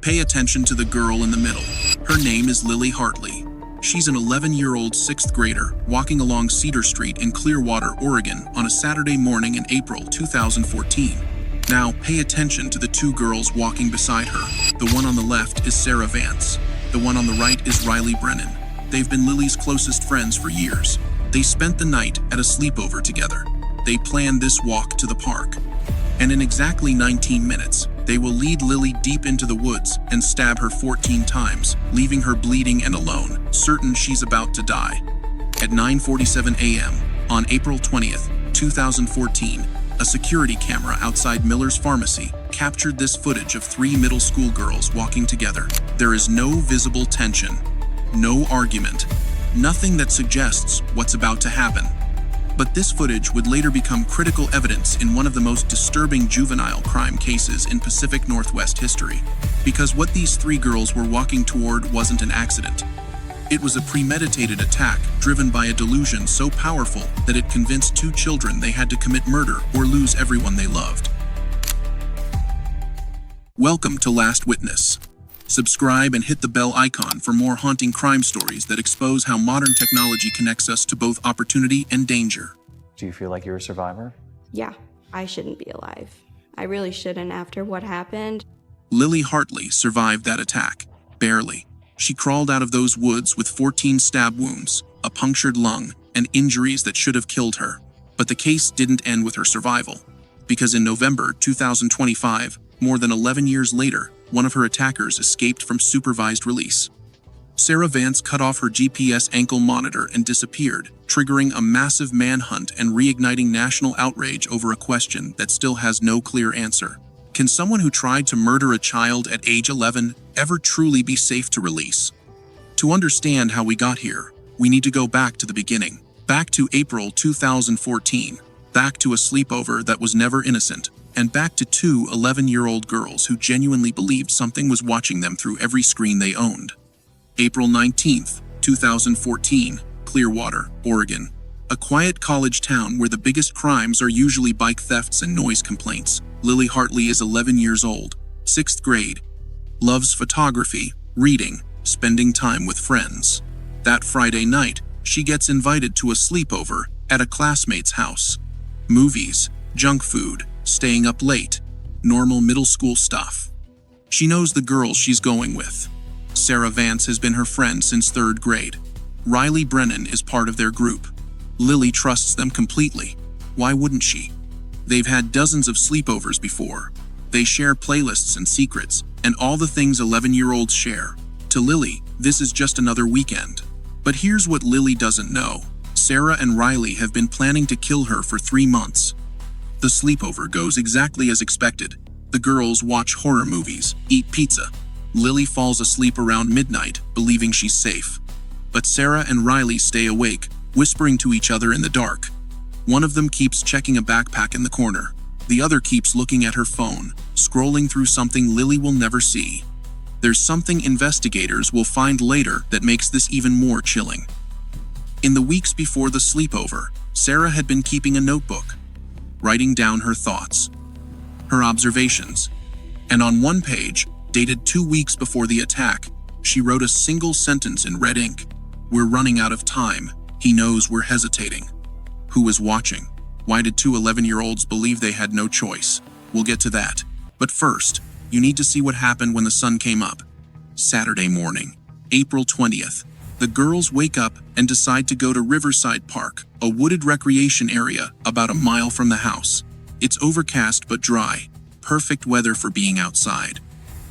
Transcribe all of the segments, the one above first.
Pay attention to the girl in the middle. Her name is Lily Hartley. She's an 11-year-old 6th grader walking along Cedar Street in Clearwater, Oregon on a Saturday morning in April 2014. Now, pay attention to the two girls walking beside her. The one on the left is Sarah Vance. The one on the right is Riley Brennan. They've been Lily's closest friends for years. They spent the night at a sleepover together. They planned this walk to the park. And in exactly 19 minutes, they will lead Lily deep into the woods and stab her 14 times, leaving her bleeding and alone, certain she's about to die. At 9:47 a.m. on April 20th, 2014, a security camera outside Miller's Pharmacy captured this footage of 3 middle school girls walking together. There is no visible tension, no argument, nothing that suggests what's about to happen. But this footage would later become critical evidence in one of the most disturbing juvenile crime cases in Pacific Northwest history, because what these 3 girls were walking toward wasn't an accident. It was a premeditated attack driven by a delusion so powerful that it convinced 2 children they had to commit murder or lose everyone they loved. Welcome to Last Witness. Subscribe and hit the bell icon for more haunting crime stories that expose how modern technology connects us to both opportunity and danger. Do you feel like you're a survivor? Yeah, I shouldn't be alive. I really shouldn't after what happened. Lily Hartley survived that attack, barely. She crawled out of those woods with 14 stab wounds, a punctured lung, and injuries that should have killed her. But the case didn't end with her survival, because in November 2025, more than 11 years later, one of her attackers escaped from supervised release. Sarah Vance cut off her GPS ankle monitor and disappeared, triggering a massive manhunt and reigniting national outrage over a question that still has no clear answer. Can someone who tried to murder a child at age 11 ever truly be safe to release? To understand how we got here, we need to go back to the beginning, back to April 2014, back to a sleepover that was never innocent, and back to 2 11-year-old girls who genuinely believed something was watching them through every screen they owned. April 19th, 2014, Clearwater, Oregon. A quiet college town where the biggest crimes are usually bike thefts and noise complaints. Lily Hartley is 11 years old, 6th grade, loves photography, reading, spending time with friends. That Friday night, she gets invited to a sleepover at a classmate's house. Movies, junk food, staying up late, normal middle school stuff. She knows the girls she's going with. Sarah Vance has been her friend since 3rd grade. Riley Brennan is part of their group. Lily trusts them completely. Why wouldn't she? They've had dozens of sleepovers before. They share playlists and secrets, and all the things 11-year-olds share. To Lily, this is just another weekend. But here's what Lily doesn't know. Sarah and Riley have been planning to kill her for 3 months. The sleepover goes exactly as expected. The girls watch horror movies, eat pizza. Lily falls asleep around midnight, believing she's safe. But Sarah and Riley stay awake, whispering to each other in the dark. One of them keeps checking a backpack in the corner. The other keeps looking at her phone, scrolling through something Lily will never see. There's something investigators will find later that makes this even more chilling. In the weeks before the sleepover, Sarah had been keeping a notebook, writing down her thoughts, her observations. And on one page, dated 2 weeks before the attack, she wrote a single sentence in red ink. "We're running out of time. He knows we're hesitating." Who was watching? Why did 2 11-year-olds believe they had no choice? We'll get to that. But first, you need to see what happened when the sun came up. Saturday morning, April 20th. The girls wake up and decide to go to Riverside Park, a wooded recreation area about a mile from the house. It's overcast but dry, perfect weather for being outside.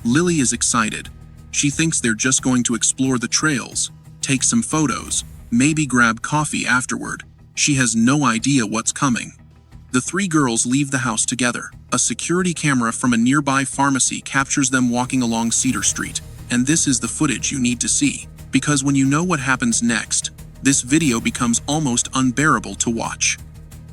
Lily is excited. She thinks they're just going to explore the trails, take some photos, maybe grab coffee afterward. She has no idea what's coming. The 3 girls leave the house together. A security camera from a nearby pharmacy captures them walking along Cedar Street. And this is the footage you need to see. Because when you know what happens next, this video becomes almost unbearable to watch.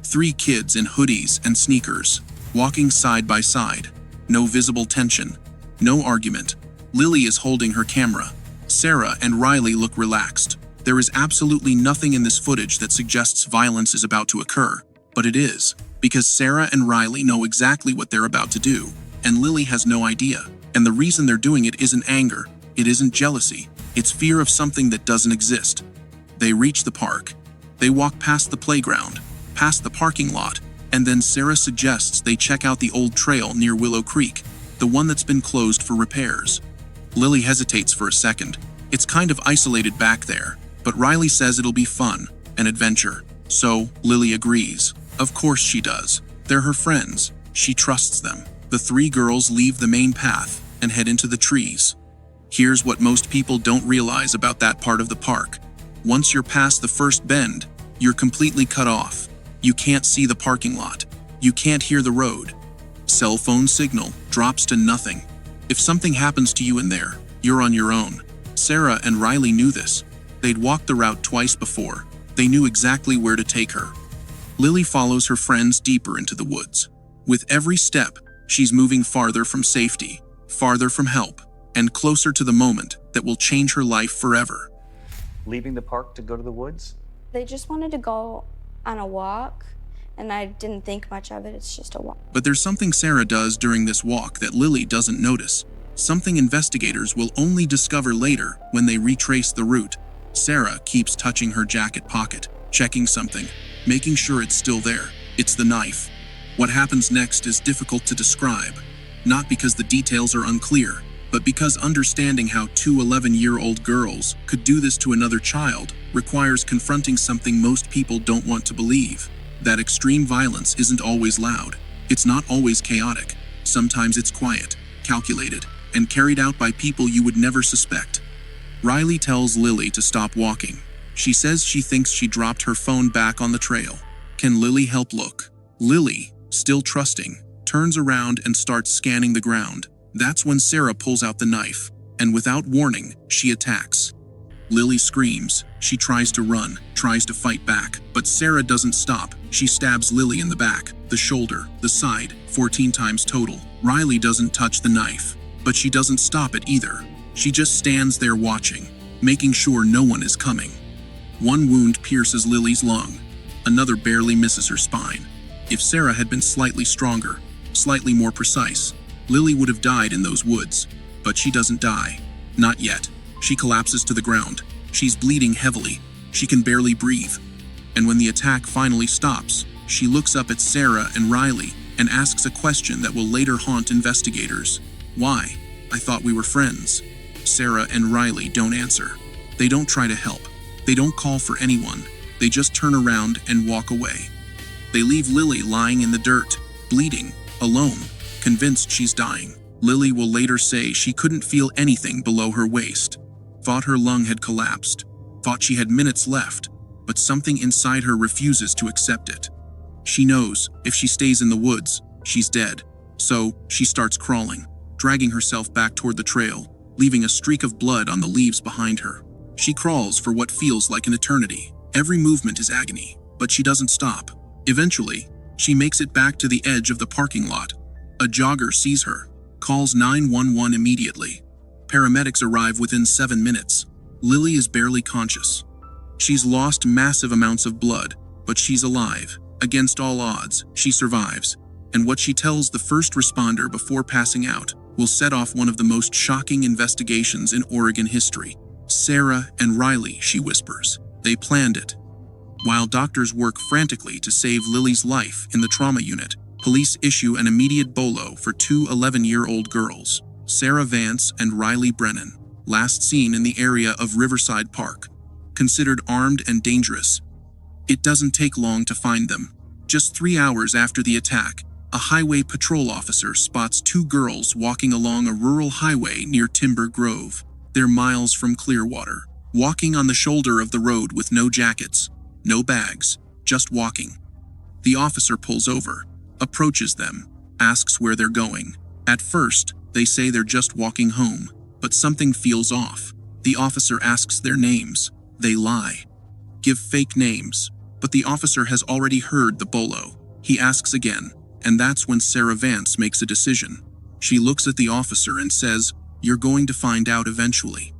3 kids in hoodies and sneakers, walking side by side. No visible tension, no argument. Lily is holding her camera. Sarah and Riley look relaxed. There is absolutely nothing in this footage that suggests violence is about to occur, but it is, because Sarah and Riley know exactly what they're about to do, and Lily has no idea. And the reason they're doing it isn't anger, it isn't jealousy, it's fear of something that doesn't exist. They reach the park. They walk past the playground, past the parking lot, and then Sarah suggests they check out the old trail near Willow Creek, the one that's been closed for repairs. Lily hesitates for a second. It's kind of isolated back there, but Riley says it'll be fun, an adventure. So, Lily agrees. Of course she does. They're her friends. She trusts them. The three girls leave the main path and head into the trees. Here's what most people don't realize about that part of the park. Once you're past the first bend, you're completely cut off. You can't see the parking lot. You can't hear the road. Cell phone signal drops to nothing. If something happens to you in there, you're on your own. Sarah and Riley knew this. They'd walked the route twice before. They knew exactly where to take her. Lily follows her friends deeper into the woods. With every step, she's moving farther from safety, farther from help, and closer to the moment that will change her life forever. Leaving the park to go to the woods? They just wanted to go on a walk, and I didn't think much of it. It's just a walk. But there's something Sarah does during this walk that Lily doesn't notice. Something investigators will only discover later when they retrace the route. Sarah keeps touching her jacket pocket, checking something, making sure it's still there. It's the knife. What happens next is difficult to describe, not because the details are unclear, but because understanding how two 11-year-old girls could do this to another child requires confronting something most people don't want to believe. That extreme violence isn't always loud. It's not always chaotic. Sometimes it's quiet, calculated, and carried out by people you would never suspect. Riley tells Lily to stop walking. She says she thinks she dropped her phone back on the trail. Can Lily help look? Lily, still trusting, turns around and starts scanning the ground. That's when Sarah pulls out the knife, and without warning, she attacks. Lily screams. She tries to run, tries to fight back, but Sarah doesn't stop. She stabs Lily in the back, the shoulder, the side, 14 times total. Riley doesn't touch the knife, but she doesn't stop it either. She just stands there watching, making sure no one is coming. One wound pierces Lily's lung. Another barely misses her spine. If Sarah had been slightly stronger, slightly more precise, Lily would have died in those woods. But she doesn't die. Not yet. She collapses to the ground. She's bleeding heavily. She can barely breathe. And when the attack finally stops, she looks up at Sarah and Riley and asks a question that will later haunt investigators. Why? I thought we were friends. Sarah and Riley don't answer. They don't try to help. They don't call for anyone. They just turn around and walk away. They leave Lily lying in the dirt, bleeding, alone, convinced she's dying. Lily will later say she couldn't feel anything below her waist. Thought her lung had collapsed. Thought she had minutes left, but something inside her refuses to accept it. She knows if she stays in the woods, she's dead. So she starts crawling, dragging herself back toward the trail, leaving a streak of blood on the leaves behind her. She crawls for what feels like an eternity. Every movement is agony, but she doesn't stop. Eventually, she makes it back to the edge of the parking lot. A jogger sees her, calls 911 immediately. Paramedics arrive within 7 minutes. Lily is barely conscious. She's lost massive amounts of blood, but she's alive. Against all odds, she survives. And what she tells the first responder before passing out will set off one of the most shocking investigations in Oregon history. Sarah and Riley, she whispers. They planned it. While doctors work frantically to save Lily's life in the trauma unit, police issue an immediate bolo for two 11-year-old girls, Sarah Vance and Riley Brennan, last seen in the area of Riverside Park, considered armed and dangerous. It doesn't take long to find them. Just 3 hours after the attack, a highway patrol officer spots two girls walking along a rural highway near Timber Grove. They're miles from Clearwater, walking on the shoulder of the road with no jackets, no bags, just walking. The officer pulls over, approaches them, asks where they're going. At first, they say they're just walking home, but something feels off. The officer asks their names. They lie. Give fake names, but the officer has already heard the bolo. He asks again, and that's when Sarah Vance makes a decision. She looks at the officer and says, "You're going to find out eventually."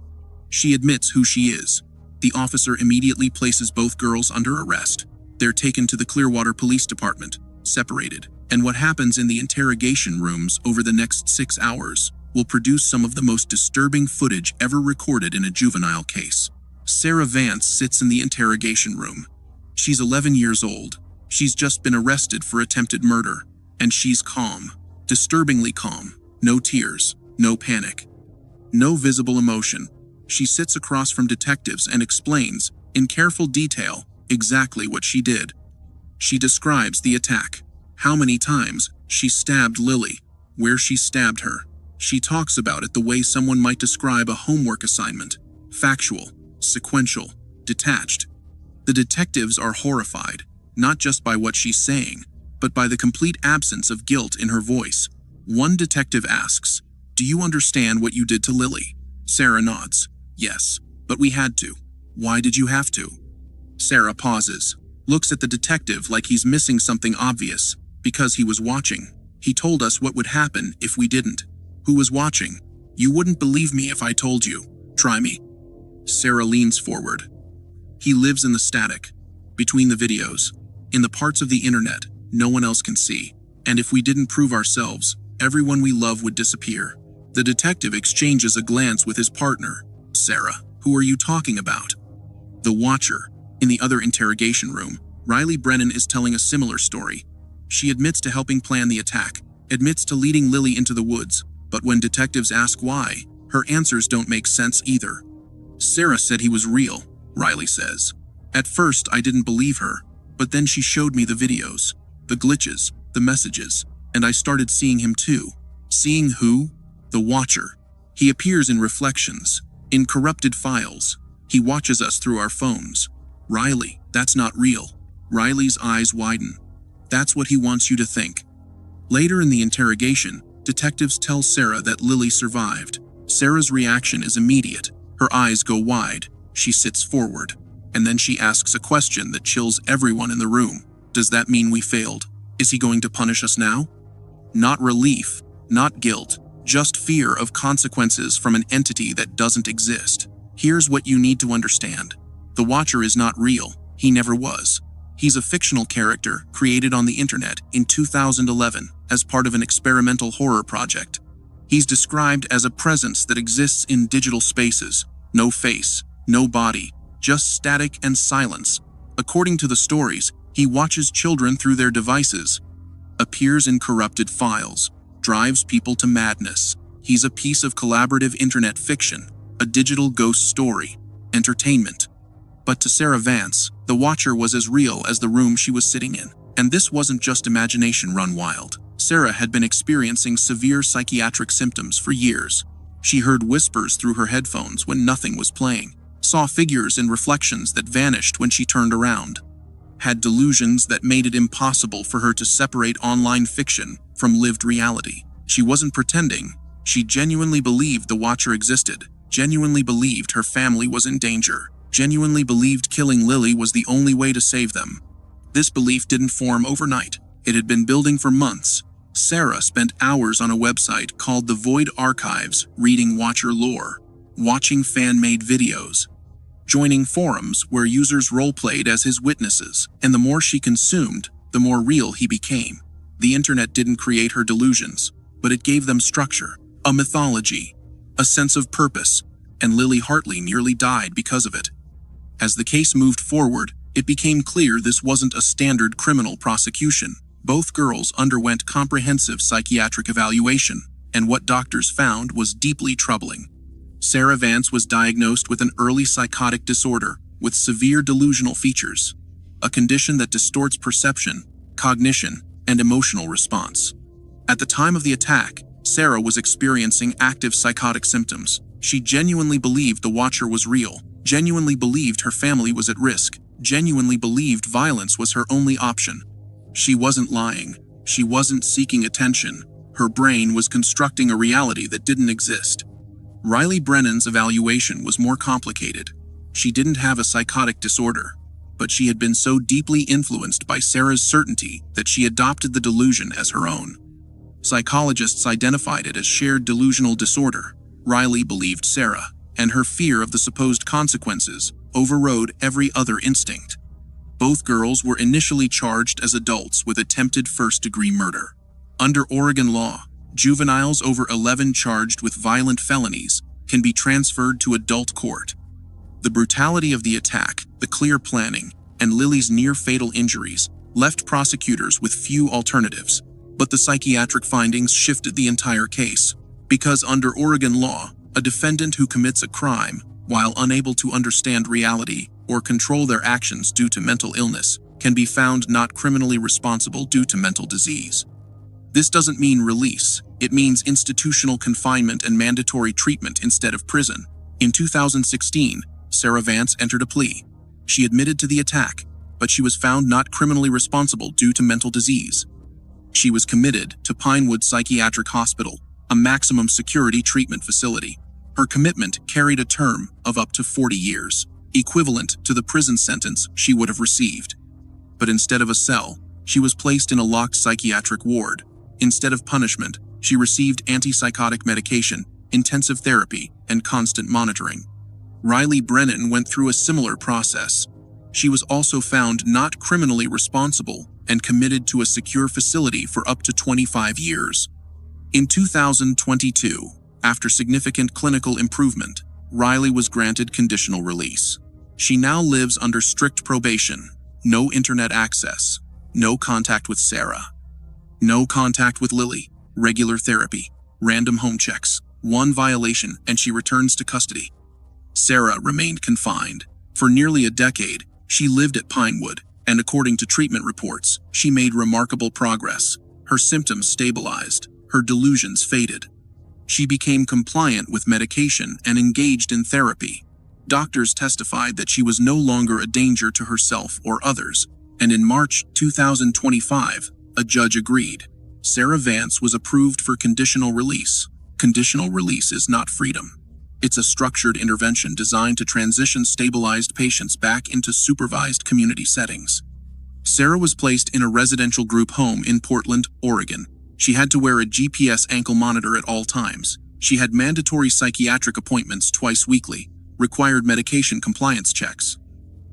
She admits who she is. The officer immediately places both girls under arrest. They're taken to the Clearwater Police Department, separated. And what happens in the interrogation rooms over the next 6 hours will produce some of the most disturbing footage ever recorded in a juvenile case. Sarah Vance sits in the interrogation room. She's 11 years old. She's just been arrested for attempted murder, and she's calm, disturbingly calm. No tears, no panic, no visible emotion. She sits across from detectives and explains, in careful detail, exactly what she did. She describes the attack, how many times she stabbed Lily, where she stabbed her. She talks about it the way someone might describe a homework assignment: factual, sequential, detached. The detectives are horrified, not just by what she's saying, but by the complete absence of guilt in her voice. One detective asks, "Do you understand what you did to Lily?" Sarah nods. "Yes, but we had to." "Why did you have to?" Sarah pauses, looks at the detective like he's missing something obvious. "Because he was watching. He told us what would happen if we didn't." "Who was watching?" "You wouldn't believe me if I told you. Try me." Sarah leans forward. "He lives in the static, between the videos, in the parts of the internet no one else can see. And if we didn't prove ourselves, everyone we love would disappear." The detective exchanges a glance with his partner. "Sarah, who are you talking about?" "The Watcher." In the other interrogation room, Riley Brennan is telling a similar story. She admits to helping plan the attack, admits to leading Lily into the woods, but when detectives ask why, her answers don't make sense either. "Sarah said he was real," Riley says. "At first I didn't believe her, but then she showed me the videos, the glitches, the messages, and I started seeing him too." "Seeing who?" "The Watcher. He appears in reflections, in corrupted files. He watches us through our phones." "Riley, that's not real." Riley's eyes widen. "That's what he wants you to think." Later in the interrogation, detectives tell Sarah that Lily survived. Sarah's reaction is immediate. Her eyes go wide. She sits forward. And then she asks a question that chills everyone in the room. "Does that mean we failed? Is he going to punish us now?" Not relief, not guilt, just fear of consequences from an entity that doesn't exist. Here's what you need to understand. The Watcher is not real. He never was. He's a fictional character created on the internet in 2011 as part of an experimental horror project. He's described as a presence that exists in digital spaces. No face, no body, just static and silence. According to the stories, he watches children through their devices, appears in corrupted files, drives people to madness. He's a piece of collaborative internet fiction, a digital ghost story, entertainment. But to Sarah Vance, the Watcher was as real as the room she was sitting in. And this wasn't just imagination run wild. Sarah had been experiencing severe psychiatric symptoms for years. She heard whispers through her headphones when nothing was playing, saw figures in reflections that vanished when she turned around, had delusions that made it impossible for her to separate online fiction from lived reality. She wasn't pretending. She genuinely believed the Watcher existed, genuinely believed her family was in danger, genuinely believed killing Lily was the only way to save them. This belief didn't form overnight. It had been building for months. Sarah spent hours on a website called The Void Archives reading Watcher lore, watching fan-made videos, joining forums where users role-played as his witnesses, and the more she consumed, the more real he became. The internet didn't create her delusions, but it gave them structure, a mythology, a sense of purpose, and Lily Hartley nearly died because of it. As the case moved forward, it became clear this wasn't a standard criminal prosecution. Both girls underwent comprehensive psychiatric evaluation, and what doctors found was deeply troubling. Sarah Vance was diagnosed with an early psychotic disorder with severe delusional features, a condition that distorts perception, cognition, and emotional response. At the time of the attack, Sarah was experiencing active psychotic symptoms. She genuinely believed the Watcher was real, genuinely believed her family was at risk, genuinely believed violence was her only option. She wasn't lying. She wasn't seeking attention. Her brain was constructing a reality that didn't exist. Riley Brennan's evaluation was more complicated. She didn't have a psychotic disorder, but she had been so deeply influenced by Sarah's certainty that she adopted the delusion as her own. Psychologists identified it as shared delusional disorder. Riley believed Sarah, and her fear of the supposed consequences overrode every other instinct. Both girls were initially charged as adults with attempted first-degree murder. Under Oregon law, Juveniles over 11 charged with violent felonies can be transferred to adult court. The brutality of the attack, the clear planning, and Lily's near-fatal injuries left prosecutors with few alternatives. But the psychiatric findings shifted the entire case, because under Oregon law, a defendant who commits a crime, while unable to understand reality or control their actions due to mental illness, can be found not criminally responsible due to mental disease. This doesn't mean release, it means institutional confinement and mandatory treatment instead of prison. In 2016, Sarah Vance entered a plea. She admitted to the attack, but she was found not criminally responsible due to mental disease. She was committed to Pinewood Psychiatric Hospital, a maximum security treatment facility. Her commitment carried a term of up to 40 years, equivalent to the prison sentence she would have received. But instead of a cell, she was placed in a locked psychiatric ward. Instead of punishment, she received antipsychotic medication, intensive therapy, and constant monitoring. Riley Brennan went through a similar process. She was also found not criminally responsible and committed to a secure facility for up to 25 years. In 2022, after significant clinical improvement, Riley was granted conditional release. She now lives under strict probation, no internet access, no contact with Sarah, no contact with Lily, regular therapy, random home checks, one violation, and she returns to custody. Sarah remained confined. For nearly a decade, she lived at Pinewood, and according to treatment reports, she made remarkable progress. Her symptoms stabilized, her delusions faded. She became compliant with medication and engaged in therapy. Doctors testified that she was no longer a danger to herself or others, and in March 2025, a judge agreed. Sarah Vance was approved for conditional release. Conditional release is not freedom. It's a structured intervention designed to transition stabilized patients back into supervised community settings. Sarah was placed in a residential group home in Portland, Oregon. She had to wear a GPS ankle monitor at all times. She had mandatory psychiatric appointments twice weekly, required medication compliance checks,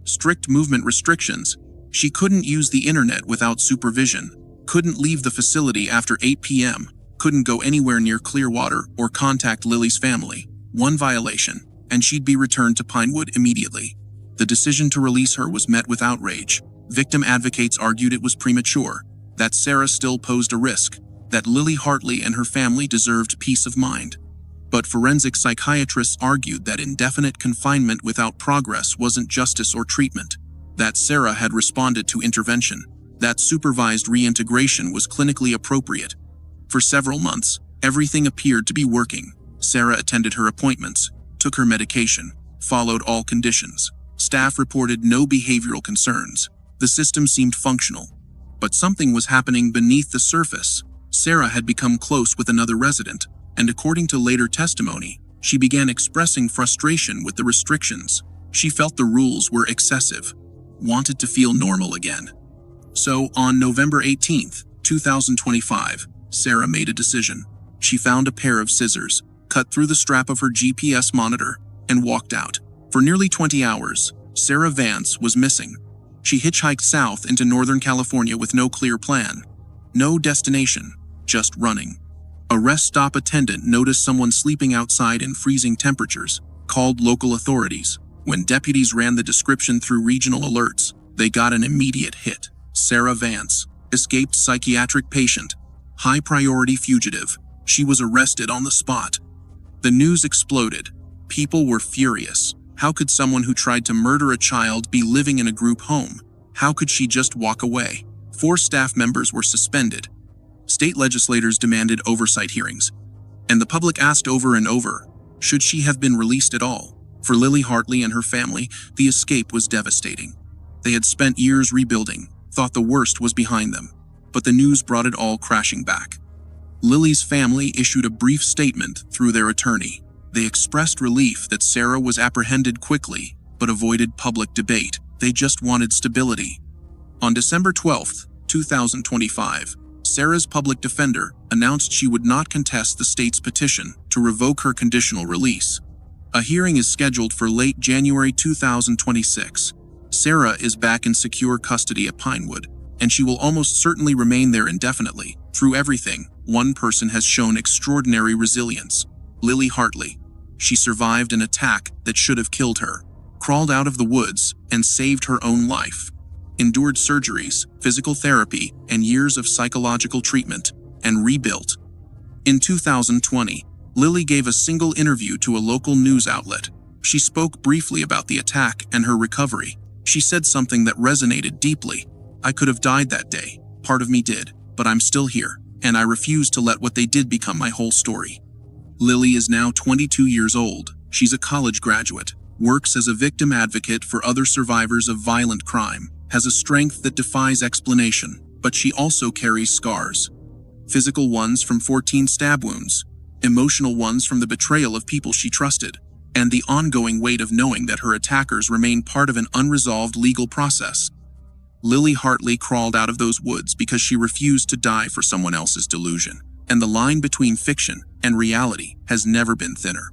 strict movement restrictions. She couldn't use the internet without supervision, couldn't leave the facility after 8 p.m., couldn't go anywhere near Clearwater or contact Lily's family. One violation, and she'd be returned to Pinewood immediately. The decision to release her was met with outrage. Victim advocates argued it was premature, that Sarah still posed a risk, that Lily Hartley and her family deserved peace of mind. But forensic psychiatrists argued that indefinite confinement without progress wasn't justice or treatment, that Sarah had responded to intervention, that supervised reintegration was clinically appropriate. For several months, everything appeared to be working. Sarah attended her appointments, took her medication, followed all conditions. Staff reported no behavioral concerns. The system seemed functional. But something was happening beneath the surface. Sarah had become close with another resident, and according to later testimony, she began expressing frustration with the restrictions. She felt the rules were excessive, wanted to feel normal again. So, on November 18th, 2025, Sarah made a decision. She found a pair of scissors, cut through the strap of her GPS monitor, and walked out. For nearly 20 hours, Sarah Vance was missing. She hitchhiked south into Northern California with no clear plan. No destination, just running. A rest stop attendant noticed someone sleeping outside in freezing temperatures, called local authorities. When deputies ran the description through regional alerts, they got an immediate hit. Sarah Vance, escaped psychiatric patient, high-priority fugitive. She was arrested on the spot. The news exploded. People were furious. How could someone who tried to murder a child be living in a group home? How could she just walk away? 4 staff members were suspended. State legislators demanded oversight hearings, and the public asked over and over, should she have been released at all? For Lily Hartley and her family, the escape was devastating. They had spent years rebuilding, thought the worst was behind them, but the news brought it all crashing back. Lily's family issued a brief statement through their attorney. They expressed relief that Sarah was apprehended quickly, but avoided public debate. They just wanted stability. On December 12, 2025, Sarah's public defender announced she would not contest the state's petition to revoke her conditional release. A hearing is scheduled for late January 2026. Sarah is back in secure custody at Pinewood, and she will almost certainly remain there indefinitely. Through everything, one person has shown extraordinary resilience: Lily Hartley. She survived an attack that should have killed her, crawled out of the woods, and saved her own life. Endured surgeries, physical therapy, and years of psychological treatment, and rebuilt. In 2020, Lily gave a single interview to a local news outlet. She spoke briefly about the attack and her recovery. She said something that resonated deeply. "I could have died that day. Part of me did, but I'm still here, and I refuse to let what they did become my whole story." Lily is now 22 years old. She's a college graduate, works as a victim advocate for other survivors of violent crime, has a strength that defies explanation, but she also carries scars. Physical ones from 14 stab wounds, emotional ones from the betrayal of people she trusted, and the ongoing weight of knowing that her attackers remain part of an unresolved legal process. Lily Hartley crawled out of those woods because she refused to die for someone else's delusion, and the line between fiction and reality has never been thinner.